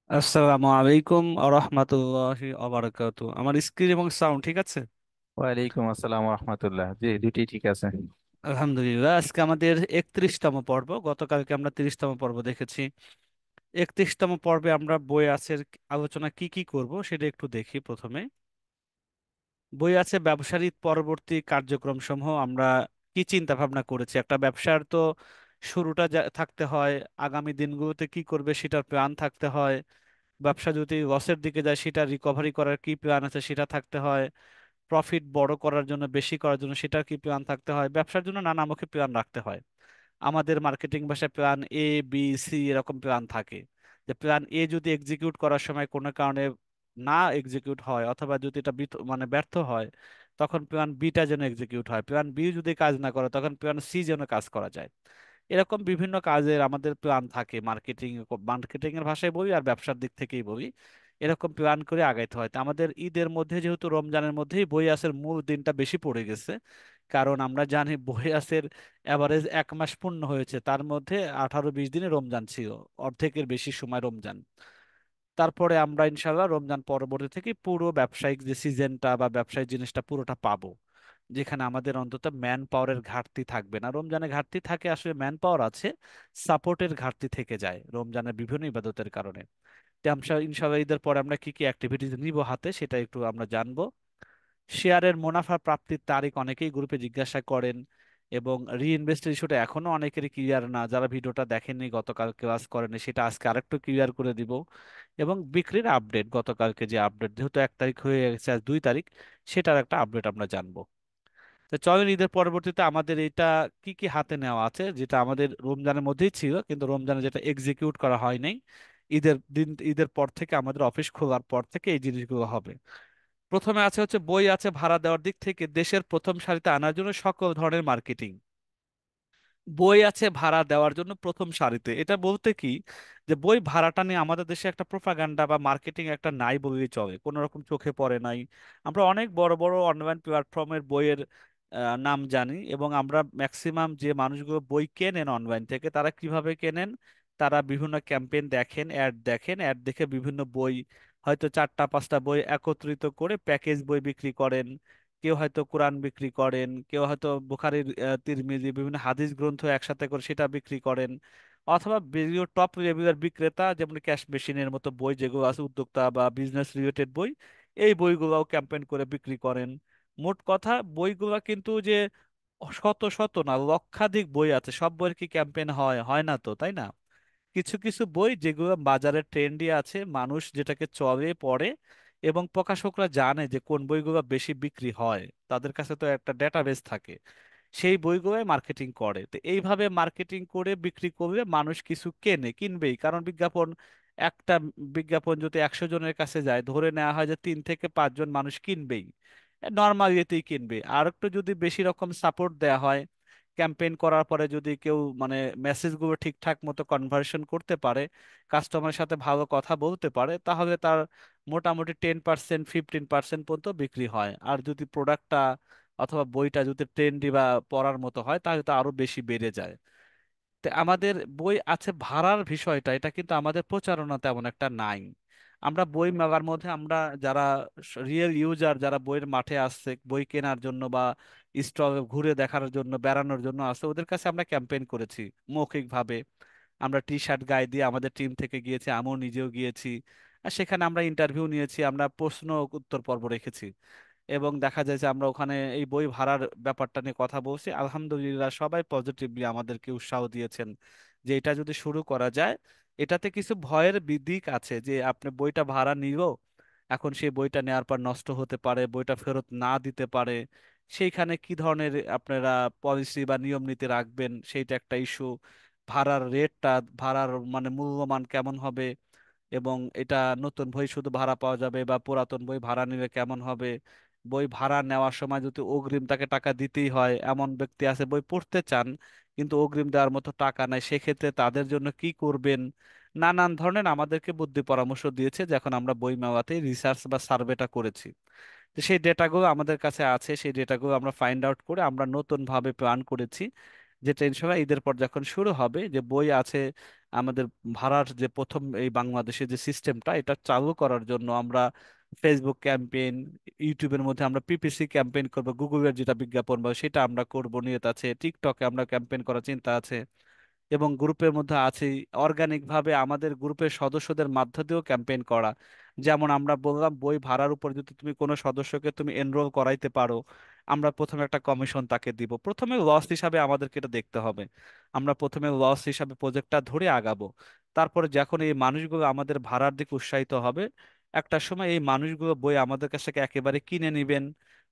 আসসালামু আলাইকুম আরহামাতুল্লাহি আবারাকাতু। আমার স্ক্রিন এবং সাউন্ড ঠিক আছে? ওয়ালাইকুম আসসালাম রহমতুল্লাহ। জি, দুটি ঠিক আছে। আলহামদুলিল্লাহ। আজকে আমাদের 31তম পর্ব। গতকালকে আমরা 30তম পর্ব দেখেছি। 31তম পর্বে আমরা বই আছে আলোচনা কি কি করব সেটা একটু দেখি। প্রথমে বই আছে ব্যবসার পরবর্তী কার্যক্রম সমূহ আমরা কি চিন্তা ভাবনা করেছি। একটা ব্যবসার তো শুরুটা থাকতে হয়, আগামী দিনগুলোতে কি করবে সেটার প্ল্যান থাকতে হয়। ব্যবসা যদি লসের দিকে যায় সেটা রিকভারি করার কি প্ল্যান আছে সেটা থাকতে হয়। প্রফিট বড় করার জন্য, বেশি করার জন্য সেটার কি প্ল্যান থাকতে হয়। ব্যবসার জন্য নানামুখী প্ল্যান রাখতে হয়। আমাদের মার্কেটিং ভাষায় প্ল্যান এ, বি, সি এরকম প্ল্যান থাকে। যে প্ল্যান এ যদি এক্সিকিউট করার সময় কোনো কারণে না এক্সিকিউট হয়, অথবা যদি এটা মানে ব্যর্থ হয়, তখন প্ল্যান বিটা যেন এক্সিকিউট হয়। প্ল্যান বি যদি কাজ না করে তখন প্ল্যান সি যেন কাজ করা যায়। এরকম বিভিন্ন কাজের আমাদের প্ল্যান থাকে। মার্কেটিং মার্কেটিং এর ভাষায় বলি আর ব্যবসার দিক থেকেই বলি, এরকম প্ল্যান করে আগাইতে হয়। তো আমাদের ঈদের মধ্যে যেহেতু রমজানের মধ্যেই বই আসের মূল দিনটা বেশি পড়ে গেছে, কারণ আমরা জানি বই আসের এভারেজ 1 মাস পূর্ণ হয়েছে, তার মধ্যে 18-20 দিনে রমজান ছিল, অর্ধেকের বেশি সময় রমজান। তারপরে আমরা ইনশাল্লাহ রমজান পরবর্তী থেকে পুরো ব্যবসায়িক যে সিজনটা বা ব্যবসায়িক জিনিসটা পুরোটা পাবো, যেখানে আমাদের অন্তত ম্যান পাওয়ারের ঘাটতি থাকবে না। রমজানে ঘাটতি থাকে, আসলে ম্যান পাওয়ার আছে, সাপোর্টের ঘাটতি থেকে যায় রমজানের বিভিন্ন ইবাদতের কারণে। তো আমরা ইনশাআল্লাহ ঈদের পরে আমরা কি কি অ্যাক্টিভিটিস নিব হাতে সেটা একটু আমরা জানবো। শেয়ারের মুনাফা প্রাপ্তির তারিখ অনেকেই গ্রুপে জিজ্ঞাসা করেন, এবং রিইনভেস্টের ইস্যুটা এখনো অনেকেরই ক্লিয়ার না। যারা ভিডিওটা দেখেননি, গতকাল ক্লাস করেনি, সেটা আজকে আরেকটু ক্লিয়ার করে দিব। এবং বিক্রির আপডেট, গতকালকে যে আপডেট, যেহেতু 1 তারিখ হয়ে গেছে, আজ 2 তারিখ, সেটার একটা আপডেট আমরা জানবো। তো চলেন ঈদের পরবর্তীতে আমাদের এটা কি কি হাতে নেওয়া আছে, যেটা আমাদের রমজানের মধ্যেই ছিল কিন্তু রমজানে যেটা এক্সিকিউট করা হয় নাই। ঈদের দিন, ঈদের পর থেকে আমাদের অফিস খোলার পর থেকে এই জিনিসগুলো হবে। প্রথমে আছে হচ্ছে বই আছে ভাড়া দেওয়ার দিক থেকে দেশের প্রথম সারিতে আনার জন্য সকল ধরনের মার্কেটিং। বই আছে ভাড়া দেওয়ার জন্য প্রথম সারিতে, এটা বলতে কি, যে বই ভাড়াটা নিয়ে আমাদের দেশে একটা প্রোপাগান্ডা বা মার্কেটিং একটা নাই বললেই চলে, কোনো রকম চোখে পড়ে নাই। আমরা অনেক বড় বড় অনলাইন প্ল্যাটফর্মের বইয়ের নাম জানি, এবং আমরা ম্যাক্সিমাম যে মানুষগুলো বই কেনেন অনলাইন থেকে তারা কিভাবে কেনেন। তারা বিভিন্ন ক্যাম্পেইন দেখেন, অ্যাড দেখেন, অ্যাড দেখে বিভিন্ন বই, হয়তো 4টা 5টা বই একত্রিত করে প্যাকেজ বই বিক্রি করেন। কেউ হয়তো কোরআন বিক্রি করেন, কেউ হয়তো বুখারীর তিরমিজি বিভিন্ন হাদিস গ্রন্থ একসাথে করে সেটা বিক্রি করেন। অথবা বিভিন্ন টপ লেভেলের বিক্রেতা, যেমন ক্যাশ মেশিনের মতো বই যেগুলো আছে, উদ্যোক্তা বা বিজনেস রিলেটেড বই, এই বইগুলোও ক্যাম্পেইন করে বিক্রি করেন। মোট কথা বইগুলো কিন্তু যে শত শত না, লক্ষাধিক বই আছে, সব বইয়ের কি ক্যাম্পেইন হয়? হয় না তো, তাই না? কিছু কিছু বই যেগুলো বাজারে ট্রেন্ডি আছে, মানুষ যেটাকে চলে পড়ে, এবং প্রকাশকরা জানে যে কোন বইগুলো বেশি বিক্রি হয়, তাদের কাছে তো একটা ডেটাবেস থাকে, সেই বইগুলোই মার্কেটিং করে। তো এইভাবে মার্কেটিং করে বিক্রি করলে মানুষ কিছু কিনবেই, কারণ বিজ্ঞাপন, একটা বিজ্ঞাপন যদি 100 জনের কাছে যায়, ধরে নেওয়া হয় যে 3 থেকে 5 জন মানুষ কিনবেই, নর্মাল ইয়েতেই কিনবে। আর একটু যদি বেশি রকম সাপোর্ট দেওয়া হয়, ক্যাম্পেইন করার পরে যদি কেউ মানে মেসেজগুলো ঠিকঠাক মতো কনভার্সন করতে পারে, কাস্টমারের সাথে ভালো কথা বলতে পারে, তাহলে তার মোটামুটি 10% 15% পর্যন্ত বিক্রি হয়। আর যদি প্রোডাক্টটা অথবা বইটা যদি ট্রেন্ডি বা পড়ার মতো হয় তাহলে তো আরো বেশি বেড়ে যায়। তো আমাদের বই আছে ভাড়ার বিষয়টা, এটা কিন্তু আমাদের প্রচারণা তেমন একটা নাই। আমরা বই মেলার মধ্যে আমরা যারা রিয়েল ইউজার, যারা বইয়ের মাঠে আসছে বই কেনার জন্য বা স্টল ঘুরে দেখার জন্য, বেড়ানোর জন্য আসছে, ওদের কাছে আমরা ক্যাম্পেইন করেছি মৌখিকভাবে। আমরা টি শার্ট গায়ে দিয়ে আমাদের টিম থেকে গিয়েছি, আমিও নিজেও গিয়েছি। আর সেখানে আমরা ইন্টারভিউ নিয়েছি, আমরা প্রশ্ন উত্তর পর্ব রেখেছি, এবং দেখা যায় যে আমরা ওখানে এই বই ভাড়ার ব্যাপারটা নিয়ে কথা বলছি। আলহামদুলিল্লাহ সবাই পজিটিভলি আমাদেরকে উৎসাহ দিয়েছেন যে এটা যদি শুরু করা যায়। এটাতে কিছু ভয়ের দিক আছে, যে আপনি বইটা ভাড়া নিল, এখন সেই বইটা নেওয়ার পর নষ্ট হতে পারে, বইটা ফেরত না দিতে পারে, সেইখানে কি ধরনের আপনারা পলিসি বা নিয়ম নীতি রাখবেন সেইটা একটা ইস্যু। ভাড়ার রেটটা, ভাড়ার মানে মূল্যমান কেমন হবে, এবং এটা নতুন বই শুধু ভাড়া পাওয়া যাবে বা পুরাতন বই ভাড়া নিলে কেমন হবে। বই ভাড়া নেওয়ার সময় যদি অগ্রিম তাকে টাকা দিতেই হয়, এমন ব্যক্তি আছে বই পড়তে চান কিন্তু অগ্রিম দেওয়ার মতো টাকা নাই, সেক্ষেত্রে তাদের জন্য কি করবেন। নানান ধরনের আমাদেরকে বুদ্ধি পরামর্শ দিয়েছে যখন আমরা বই মেলাতে রিসার্চ বা সার্ভেটা করেছি। তো সেই ডেটাগুলো আমাদের কাছে আছে, সেই ডেটাগুলো আমরা ফাইন্ড আউট করে আমরা নতুন ভাবে প্ল্যান করেছি। যেটা ইনশাল্লাহ ঈদের পর যখন শুরু হবে, যে বই আছে আমাদের ভাড়ার যে প্রথম এই বাংলাদেশে যে সিস্টেমটা, এটা চালু করার জন্য আমরা ফেসবুক ক্যাম্পেইন, ইউটিউবের মধ্যে আমরা পিপিসি ক্যাম্পেইন করব, গুগলের যেটা বিজ্ঞাপন বা সেটা আমরা করব নিয়ত আছে, টিকটকে আমরা ক্যাম্পেইন করার চিন্তা আছে, এবং গ্রুপের মধ্যে আছেই অর্গানিক ভাবে আমাদের গ্রুপের সদস্যদের মাধ্য দিয়েও ক্যাম্পেইন করা। যেমন আমরা বললাম বই ভাড়ার উপর যদি তুমি কোনো সদস্যকে তুমি এনরোল করাইতে পারো, আমরা প্রথমে একটা কমিশন তাকে দিব। প্রথমে লস হিসাবে আমাদেরকে এটা দেখতে হবে, আমরা প্রথমে লস হিসাবে প্রজেক্টটা ধরে আগাবো। তারপরে যখন এই মানুষগুলো আমাদের ভাড়ার দিকে উৎসাহিত হবে, একটা সময় এই মানুষগুলো বই আমাদের কাছ থেকে একেবারে কিনে নিবেন,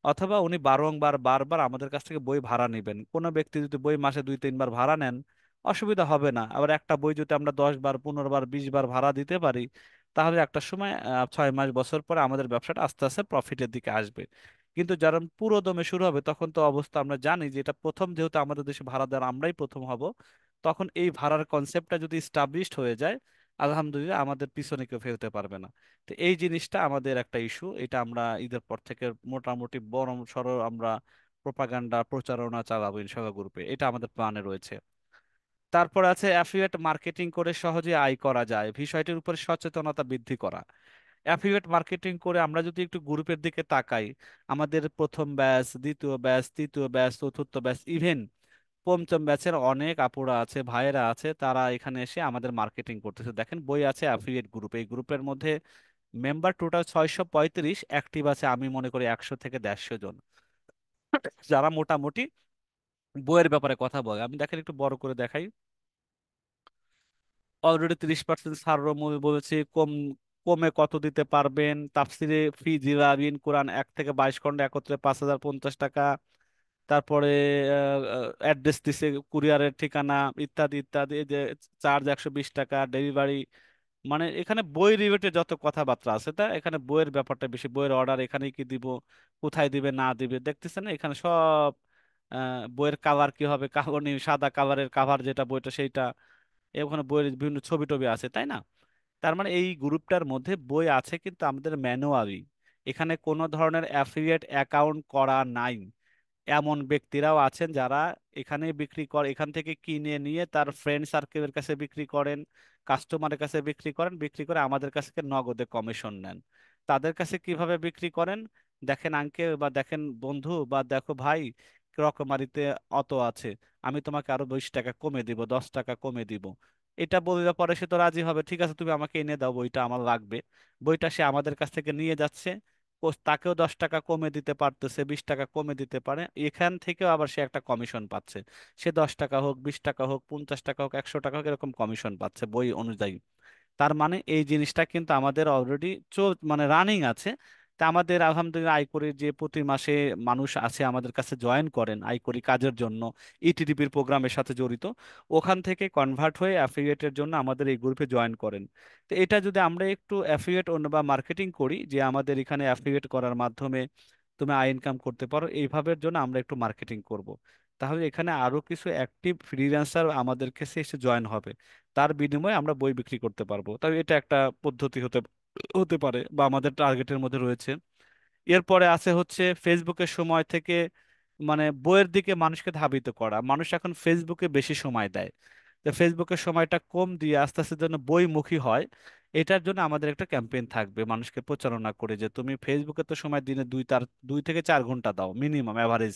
অথবা উনি বারংবার বারবার আমাদের কাছ থেকে বই ভাড়া নেবেন। কোনো ব্যক্তি যদি বই মাসে 2-3 বার ভাড়া নেন, অসুবিধা হবে না। আবার একটা বই যদি আমরা 10 বার, 15 বার, 20 বার ভাড়া দিতে পারি, তাহলে একটা সময় 6 মাস, বছর পরে আমাদের ব্যবসাটা আস্তে আস্তে প্রফিটের দিকে আসবে। কিন্তু যারা পুরো দমে শুরু হবে, তখন তো অবস্থা আমরা জানি যে এটা প্রথম, যেহেতু আমাদের দেশে ভাড়া দেওয়ার আমরাই প্রথম হব, তখন এই ভাড়ার কনসেপ্টটা যদি স্টাবলিশড হয়ে যায়, আলহামদুলিল্লাহ আমাদের পিছনে কেউ ফেলতে পারবে না। তো এই জিনিসটা আমাদের একটা ইস্যু, এটা আমরা ঈদের পর থেকে মোটামুটি বড় সড় আমরা প্রপাগান্ডা প্রচারণা চালাবো ইনশাআল্লাহ গ্রুপে, এটা আমাদের প্ল্যানে রয়েছে। তারপর আছে অ্যাফিলিয়েট মার্কেটিং করে সহজে আয় করা যায়, বিষয়টির উপর সচেতনতা বৃদ্ধি করা। অ্যাফিলিয়েট মার্কেটিং করে আমরা যদি একটু গ্রুপের দিকে তাকাই, আমাদের প্রথম ব্যাচ, দ্বিতীয় ব্যাচ, তৃতীয় ব্যাচ, চতুর্থ ব্যাচ, ইভেন পঞ্চম ব্যাচের অনেক আপুরা আছে, ভাইয়েরা আছে, তারা এখানে এসে আমাদের মার্কেটিং করতেছে। দেখেন বই আছে অ্যাফিলিয়েট গ্রুপ, এই গ্রুপের মধ্যে মেম্বার টোটাল 635, অ্যাক্টিভ আছে আমি মনে করি 100 থেকে 150 জন, যারা মোটামুটি বইয়ের ব্যাপারে কথা বলে। আমি দেখেন একটু বড় করে দেখাই, অলরেডি 30% ছাড়ও মুভি বলেছি। কমে কত দিতে পারবেন, তাফসিরে ফি জিলাবিন কোরআন 1 থেকে 22 খণ্ড একত্রে 5,050 টাকা। তারপরে অ্যাড্রেস দিছে, কুরিয়ারের ঠিকানা, ইত্যাদি ইত্যাদি। এই যে চার্জ 120 টাকা, ডেলিভারি। মানে এখানে বই রিলেটেড যত কথাবার্তা আছে, তা এখানে বইয়ের ব্যাপারটা বেশি, বইয়ের অর্ডার এখানে কি দিব, কোথায় দিবে না দিবে, দেখতেছেন না এখানে সব। বইয়ের কালার কি হবে, কাগনি সাদা কালারের কাভার যেটা বইটা সেইটা, ওখানে বইয়ের বিভিন্ন ছবি টবি আছে, তাই না? তার মানে এই গ্রুপটার মধ্যে বই আছে, কিন্তু আমাদের ম্যানুয়ালি এখানে কোনো ধরনের অ্যাফিলিয়েট অ্যাকাউন্ট করা নাই। এমন ব্যক্তিরাও আছেন যারা এখানে বিক্রি করে, এখান থেকে কিনে নিয়ে তার ফ্রেন্ড সার্কেলের কাছে বিক্রি করেন, কাস্টমারের কাছে বিক্রি করেন, বিক্রি করে আমাদের কাছ থেকে নগদে কমিশন নেন। তাদের কাছে কিভাবে বিক্রি করেন, দেখেন আঙ্কেল বা দেখেন বন্ধু বা দেখো ভাই, রকমারিতে অত আছে, আমি তোমাকে আরো 20 টাকা কমে দিব, 10 টাকা কমে দিব। এটা বললে পরে সে তো রাজি হবে, ঠিক আছে তুমি আমাকে এনে দাও, বইটা আমার লাগবে। বইটা সে আমাদের কাছ থেকে নিয়ে যাচ্ছে, তাকেও 10 টাকা কমে দিতে পারতেছে, 20 টাকা কমে দিতে পারে, এখান থেকেও আবার সে একটা কমিশন পাচ্ছে। সে 10 টাকা হোক, 20 টাকা হোক, 50 টাকা হোক, 100 টাকা হোক, এরকম কমিশন পাচ্ছে বই অনুযায়ী। তার মানে এই জিনিসটা কিন্তু আমাদের অলরেডি মানে রানিং আছে। তা আমাদের আলহামদুলিল্লাহ আইকরি যে প্রতি মাসে মানুষ আছে আমাদের কাছে জয়েন করেন আইকরি কাজের জন্য, ইটিডিপির প্রোগ্রামের সাথে জড়িত, ওখান থেকে কনভার্ট হয়ে অ্যাফিলিয়েটের জন্য আমাদের এই গ্রুপে জয়েন করেন। তো এটা যদি আমরা একটু অ্যাফিলিয়েট বা মার্কেটিং করি, যে আমাদের এখানে অ্যাফিলিয়েট করার মাধ্যমে তুমি আয় ইনকাম করতে পারো, এইভাবের জন্য আমরা একটু মার্কেটিং করব, তাহলে এখানে আরো কিছু অ্যাক্টিভ ফ্রিল্যান্সার আমাদের কাছে এসে জয়েন হবে, তার বিনিময়ে আমরা বই বিক্রি করতে পারবো। তাই এটা একটা পদ্ধতি হতে হতে পারে বা আমাদের টার্গেটের মধ্যে রয়েছে। এরপরে আছে হচ্ছে ফেসবুকের সময় থেকে মানে বইয়ের দিকে মানুষকে ধাবিত করা। মানুষ এখন ফেসবুকে বেশি সময় দেয়, তো ফেসবুকের সময়টা কম দিয়ে আস্তে আস্তে যেন বইমুখী হয়, এটার জন্য আমাদের একটা ক্যাম্পেইন থাকবে মানুষকে প্রচারণা করে, যে তুমি ফেসবুকে তো সময় দিনে 2 থেকে 4 ঘন্টা দাও মিনিমাম অ্যাভারেজ,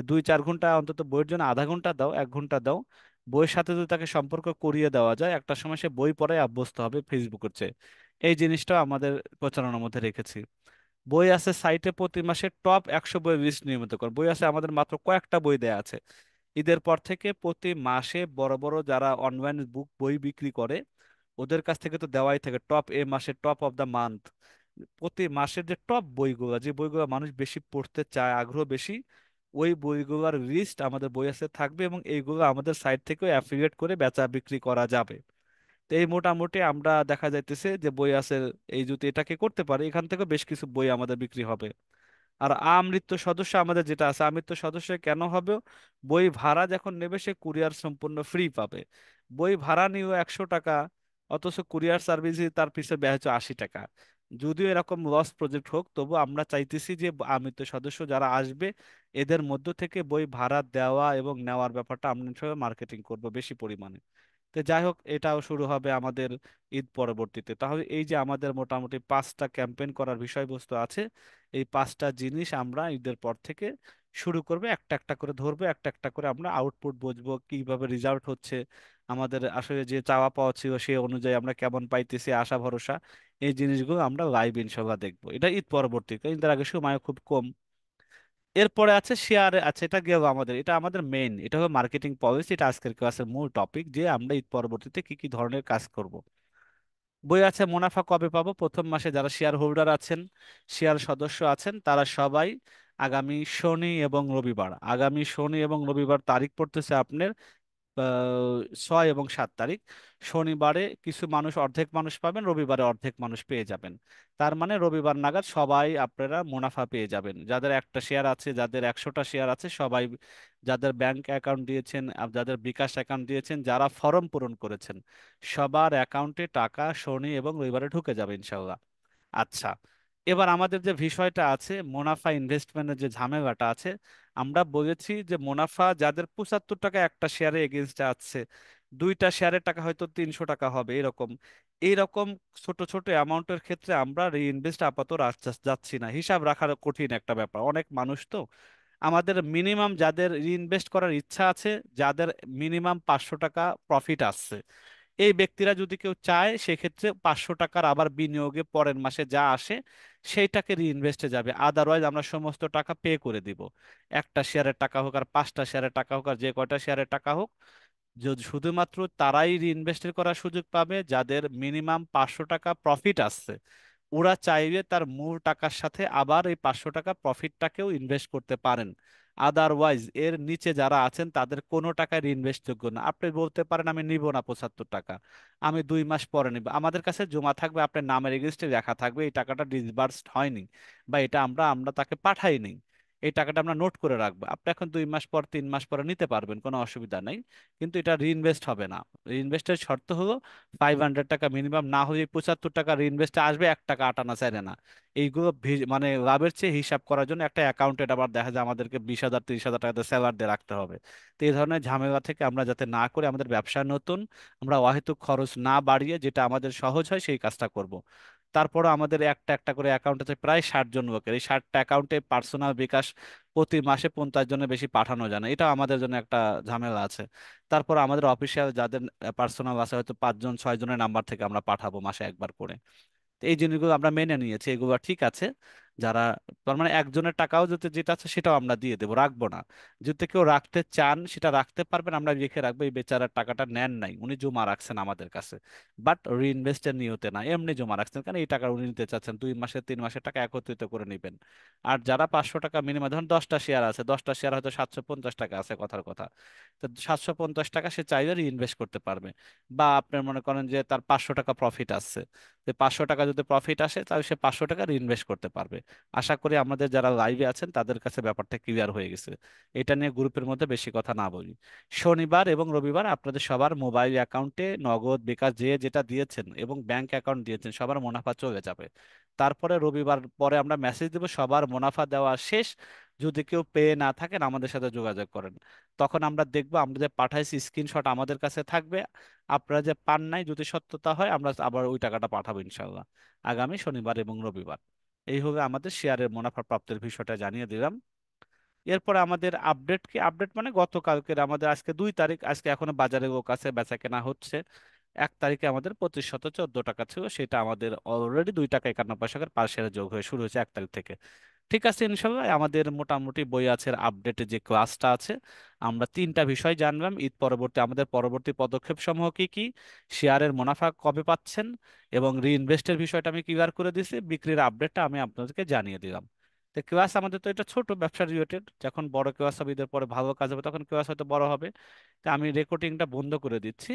2-4 ঘন্টা অন্তত বইয়ের জন্য, আধা ঘন্টা দাও, 1 ঘন্টা দাও। বইয়ের সাথে যদি তাকে সম্পর্ক করিয়ে দেওয়া যায়, একটা সময় সে বই পড়ায় অভ্যস্ত হবে ফেসবুকের চেয়ে। এই জিনিসটাও আমাদের প্রচারণার মধ্যে রেখেছি। বই আছে সাইটে প্রতি মাসে টপ 100 বই লিস্ট নিয়মিত কর, বই আছে আমাদের মাত্র কয়েকটা বই দেয়া আছে। ঈদের পর থেকে প্রতি মাসে বড় বড় যারা অনলাইন বুক বই বিক্রি করে, ওদের কাছ থেকে তো দেওয়াই থাকে টপ এ মাসে টপ অফ দ্য মান্থ। প্রতি মাসের যে টপ বইগুলো, যে বইগুলো মানুষ বেশি পড়তে চায়, আগ্রহ বেশি, ওই বইগুলোর লিস্ট আমাদের বই আছে থাকবে, এবং এইগুলো আমাদের সাইট থেকেও অ্যাফিলিয়েট করে বেচা বিক্রি করা যাবে। তো এই মোটামুটি আমরা দেখা যাইতেছে যে বই আছে, এই যদি এটাকে করতে পারি, এখান থেকে বেশ কিছু বই আমাদের বিক্রি হবে। আর আমৃত্যু সদস্য আমাদের যেটা আছে, আমৃত্যু সদস্য কেন হবে, বই ভাড়া যখন নেবে সে কুরিয়ার সম্পূর্ণ ফ্রি পাবে। বই ভাড়া নিয়েও 100 টাকা, অথচ কুরিয়ার সার্ভিস তার পিছনে ব্যয় হচ্ছে 80 টাকা। যদিও এরকম লস প্রজেক্ট হোক, তবু আমরা চাইতেছি যে আমৃত্যু সদস্য যারা আসবে এদের মধ্য থেকে বই ভাড়া দেওয়া এবং নেওয়ার ব্যাপারটা আমরা মার্কেটিং করব বেশি পরিমাণে। তো যাই হোক, এটাও শুরু হবে আমাদের ঈদ পরবর্তীতে। তাহলে এই যে আমাদের মোটামুটি 5টা ক্যাম্পেইন করার বিষয়বস্তু আছে, এই 5টা জিনিস আমরা ঈদের পর থেকে শুরু করবে, একটা একটা করে ধরবো, একটা একটা করে আমরা আউটপুট বুঝবো, কিভাবে রেজাল্ট হচ্ছে, আমাদের আসলে যে চাওয়া পাওয়া ছিল সেই অনুযায়ী আমরা কেমন পাইতেছি, আশা ভরসা, এই জিনিসগুলো আমরা লাইভ ইনশাল্লাহ দেখবো। এটা ঈদ পরবর্তী, ঈদের আগে সময় খুব কম। এরপরে আছে শেয়ার আছে, এটা গেল আমাদের, এটা আমাদের মেইন, এটা হলো মার্কেটিং পলিসি, এটা আজকের ক্লাসের মূল টপিক যে আমরা ঈদ পরবর্তীতে কি কি ধরনের কাজ করব। বই আছে মুনাফা কবে পাবো, প্রথম মাসে যারা শেয়ার হোল্ডার আছেন, শেয়ার সদস্য আছেন, তারা সবাই আগামী শনি এবং রবিবার, আগামী শনি এবং রবিবার তারিখ পড়তেছে আপনার 6 এবং 7 তারিখ। শনিবারে কিছু মানুষ, অর্ধেক মানুষ পাবেন, রবিবারে অর্ধেক মানুষ পেয়ে যাবেন। তার মানে রবিবার নাগাদ সবাই আপনারা মুনাফা পেয়ে যাবেন, যাদের একটা শেয়ার আছে, যাদের 100টা শেয়ার আছে সবাই, যাদের ব্যাংক অ্যাকাউন্ট দিয়েছেন, যাদের বিকাশ অ্যাকাউন্ট দিয়েছেন, যারা ফর্ম পূরণ করেছেন, সবার অ্যাকাউন্টে টাকা শনি এবং রবিবারে ঢুকে যাবে ইনশাল্লাহ। আচ্ছা, এবার আমাদের যে বিষয়টা আছে মুনাফা ইনভেস্টমেন্টের যে ঝামেলাটা আছে, আমরা বলেছি যে মুনাফা যাদের 75 টাকা একটা শেয়ারে এগেনস্টে আছে, দুইটা শেয়ারের টাকা হয়তো 300 টাকা হবে, এরকম এইরকম ছোট ছোট অ্যামাউন্টের ক্ষেত্রে আমরা রিইনভেস্ট আপাতত যাচ্ছি না। হিসাব রাখার কঠিন একটা ব্যাপার, অনেক মানুষ তো। আমাদের মিনিমাম যাদের রিইনভেস্ট করার ইচ্ছা আছে, যাদের মিনিমাম 500 টাকা প্রফিট আসছে, এই ব্যক্তিরা যদি কেউ চায় সেক্ষেত্রে 500 টাকার আবার বিনিয়োগে পরের মাসে যা আসে সেইটাকে রিইনভেস্টে যাবে। আদারওয়াইজ আমরা সমস্ত টাকা পে করে দিব, একটা শেয়ারের টাকা হোক আর 5টা শেয়ারের টাকা হোক আর যে কয়টা শেয়ারের টাকা হোক, যদি শুধুমাত্র তারাই রিইনভেস্ট করার সুযোগ পাবে যাদের মিনিমাম 500 টাকা প্রফিট আসছে। ওরা চাইবে তার মূল টাকার সাথে আবার এই 500 টাকা প্রফিটটাকেও ইনভেস্ট করতে পারেন। আদারওয়াইজ এর নিচে যারা আছেন তাদের কোনো টাকা রিইনভেস্ট যোগ্য না। আপনি বলতে পারেন আমি নিব না 75 টাকা, আমি 2 মাস পরে নিব, আমাদের কাছে জমা থাকবে, আপনার নামের এগেইনস্টে লেখা থাকবে এই টাকাটা ডিসবার্সড হয়নি, বা এটা আমরা আমরা তাকে পাঠাইনি, এই টাকাটা আমরা নোট করে রাখবো। আপনি এখন 2 মাস পর 3 মাস পরে নিতে পারবেন, কোনো অসুবিধা নেই, কিন্তু এটা রিইনভেস্ট হবে না। রিইনভেস্টের শর্ত হলো 500 টাকা মিনিমাম না হলে 75 টাকা রিইনভেস্টে আসবে, 1 টাকা আটানা চাইলে না। এইগুলো মানে লাভের চেয়ে হিসাব করার জন্য একটা অ্যাকাউন্টেড আবার দেখা যায় আমাদেরকে 20,000 30,000 টাকাতে স্যালার দিয়ে রাখতে হবে। তো এই ধরনের ঝামেলা থেকে আমরা যাতে না করে, আমাদের ব্যবসা নতুন, আমরা অহেতুক খরচ না বাড়িয়ে যেটা আমাদের সহজ হয় সেই কাজটা করব। তারপরও আমাদের একটা একটা করে অ্যাকাউন্ট আছে প্রায় 60 জন লোকের, এই 60টা অ্যাকাউন্টে পার্সোনাল বিকাশ প্রতি মাসে 50 জনের বেশি পাঠানো যায় না, এটা আমাদের জন্য একটা ঝামেলা আছে। তারপর আমাদের অফিসিয়াল যাদের পার্সোনাল আছে হয়তো 5 জন 6 জনের নাম্বার থেকে আমরা পাঠাবো মাসে একবার করে। তো এই জিনিসগুলো আমরা মেনে নিয়েছি, এগুলো ঠিক আছে। যারা, তার মানে একজনের টাকাও যদি যেটা আছে সেটাও আমরা দিয়ে দেবো, রাখবো না। যদি কেউ রাখতে চান সেটা রাখতে পারবেন, আমরা রেখে রাখবো। এই বেচারার টাকাটা নেন নাই, উনি জমা রাখছেন আমাদের কাছে, বাট রিইনভেস্টের নিয়তে না, এমনি জমা রাখছেন, কারণ এই টাকা উনি নিতে চাচ্ছেন, 2 মাসের 3 মাসের টাকা একত্রিত করে নেবেন। আর যারা 500 টাকা মিনিমাম, ধরুন 10টা শেয়ার আছে, 10টা শেয়ার হয়তো 750 টাকা আছে, কথার কথা, তো 750 টাকা সে চাইলে রিইনভেস্ট করতে পারবে। বা আপনার মনে করেন যে তার 500 টাকা প্রফিট আসছে, যে 500 টাকা যদি প্রফিট আসে তাহলে সে 500 টাকা ইনভেস্ট করতে পারবে। আশা করি আমাদের যারা লাইভে আছেন তাদের কাছে ব্যাপারটা ক্লিয়ার হয়ে গেছে। এটা নিয়ে গ্রুপের মধ্যে বেশি কথা না বলি। শনিবার এবং রবিবার আপনাদের সবার মোবাইল অ্যাকাউন্টে নগদ বিকাশ যে যেটা দিয়েছেন এবং ব্যাংক অ্যাকাউন্ট দিয়েছেন সবার মুনাফা চলে যাবে। তারপরে রবিবার পরে আমরা মেসেজ দেবো সবার মুনাফা দেওয়া শেষ, যদি কেউ পেয়ে না থাকেন আমাদের সাথে যোগাযোগ করেন। তখন আমরা দেখবো, আমরা যে পাঠাইছি স্ক্রিনশট আমাদের কাছে থাকবে, আপনারা যে পান নাই যদি সত্যতা হয় আমরা আবার ওই টাকাটা পাঠাবো ইনশাল্লাহ আগামী শনিবার এবং রবিবার। এই হলো আমাদের শেয়ারের মুনাফা প্রাপ্তির বিষয়টা জানিয়ে দিলাম। এরপরে আমাদের আপডেট, কি আপডেট মানে গতকালকের, আমাদের আজকে 2 তারিখ, আজকে এখনো বাজারে লোক আছে, বেচা কেনা হচ্ছে। 1 তারিখে আমাদের 2514 টাকা ছিল, সেটা আমাদের অলরেডি 2 টাকা 51 পয়সা করে পার শেয়ারে যোগ হয়ে শুরু হয়েছে 1 তারিখ থেকে। ঠিক আছে, ইনশাল্লাহ আমাদের মোটামুটি বই আছে আপডেটে যে ক্লাসটা আছে, আমরা 3টা বিষয় জানলাম। ঈদ পরবর্তী আমাদের পরবর্তী পদক্ষেপ সমূহ কি কি, শেয়ারের মুনাফা কবে পাচ্ছেন, এবং রিইনভেস্টের বিষয়টা আমি ক্লিয়ার করে দিয়েছি, বিক্রির আপডেটটা আমি আপনাদেরকে জানিয়ে দিলাম। তো ক্লাস আমাদের তো এটা ছোট ব্যবসা রিলেটেড, যখন বড় ক্লাস হবে ঈদের পরে ভালো কাজ হবে তখন ক্লাস হয়তো বড় হবে। তা আমি রেকর্ডিংটা বন্ধ করে দিচ্ছি,